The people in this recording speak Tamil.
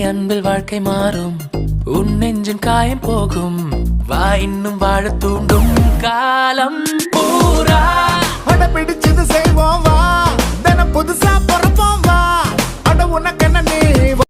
அன்பில் வாழ்க்கை மாறும் உன் நெஞ்சின் காயம் போகும் வா இன்னும் வாழ தூண்டும் காலம் பூரா பிடிச்சது செய்வோம் வா தினம் புதுசா பிறப்போம்